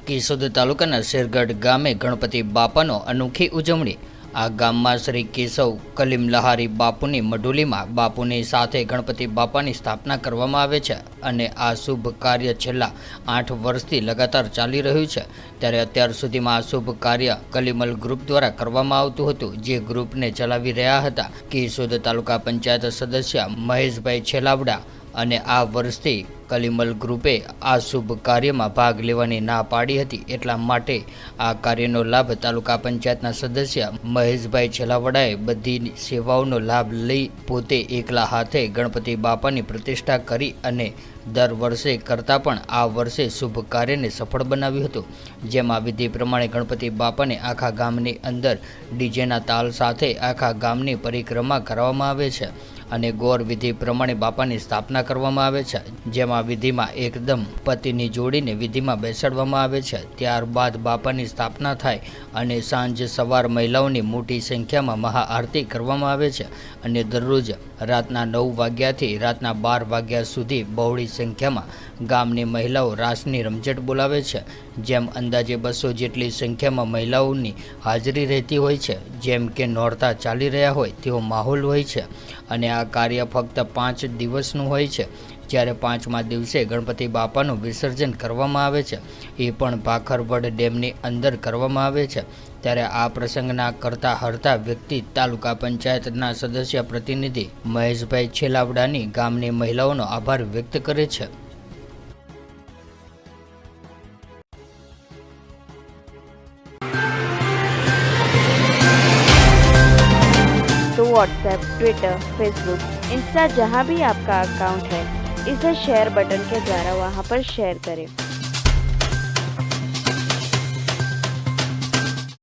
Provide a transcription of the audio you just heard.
કેશોદ તાલુકાના શેરગઢ ગામે ગણપતિ બાપાનો અનોખી ઉજવણી। આ ગામમાં શ્રી કેશવ કલીમ લહારી બાપુની મઢુલીમાં બાપુની સાથે ગણપતિ બાપાની સ્થાપના કરવામાં આવે છે અને આ શુભ કાર્ય છેલ્લા 8 વર્ષથી લગાતાર ચાલી રહ્યું છે। ત્યારે અત્યાર સુધીમાં આ શુભ કાર્ય કલીમલ ગ્રુપ દ્વારા કરવામાં આવતું હતું, જે ગ્રુપને ચલાવી રહ્યા હતા કેશોદ તાલુકા પંચાયત સદસ્ય મહેશભાઈ છેલાવડા। અને આ વર્ષથી કલીમલ ગ્રુપે આ શુભ કાર્યમાં ભાગ લેવાની ના પાડી હતી, એટલા માટે આ કાર્યનો લાભ તાલુકા પંચાયતના સદસ્ય મહેશભાઈ છેલાવડાએ બધી સેવાઓનો લાભ લઈ પોતે એકલા હાથે ગણપતિ બાપાની પ્રતિષ્ઠા કરી અને દર વર્ષે કરતાં પણ આ વર્ષે શુભ કાર્યને સફળ બનાવ્યું હતું। જેમાં વિધિ પ્રમાણે ગણપતિ બાપાને આખા ગામની અંદર ડીજેના તાલ સાથે આખા ગામની પરિક્રમા કરવામાં આવે છે અને ગોર વિધિ પ્રમાણે બાપાની સ્થાપના કરવામાં આવે છે, જેમાં વિધિમાં એકદમ પતિની જોડીને વિધિમાં બેસાડવામાં આવે છે। ત્યારબાદ બાપાની સ્થાપના થાય અને સાંજ સવાર મહિલાઓની મોટી સંખ્યામાં મહાઆરતી કરવામાં આવે છે અને દરરોજ રાતના 9 વાગ્યાથી રાતના 12 વાગ્યા સુધી બહોળી સંખ્યામાં ગામની મહિલાઓ રાસની રમઝટ બોલાવે છે। જેમ અંદાજે 200 જેટલી સંખ્યામાં મહિલાઓની હાજરી રહેતી હોય છે, જેમ કે નોરતા ચાલી રહ્યા હોય તેવો માહોલ હોય છે અને આ કાર્ય ફક્ત 5 દિવસનું હોય છે। જ્યારે 5મા દિવસે ગણપતિ બાપાનું વિસર્જન કરવામાં આવે છે, એ પણ ભાખરવડ ડેમની અંદર કરવામાં આવે છે। ત્યારે આ પ્રસંગના કરતા હરતા વ્યક્તિ તાલુકા પંચાયતના સદસ્ય પ્રતિનિધિ મહેશભાઈ છેલાવડાની ગામની મહિલાઓનો આભાર વ્યક્ત કરે છે। तो व्हाट्सएप, ट्विटर, फेसबुक, इंस्टा जहाँ भी आपका अकाउंट है, इसे शेयर बटन के द्वारा वहाँ पर शेयर करें।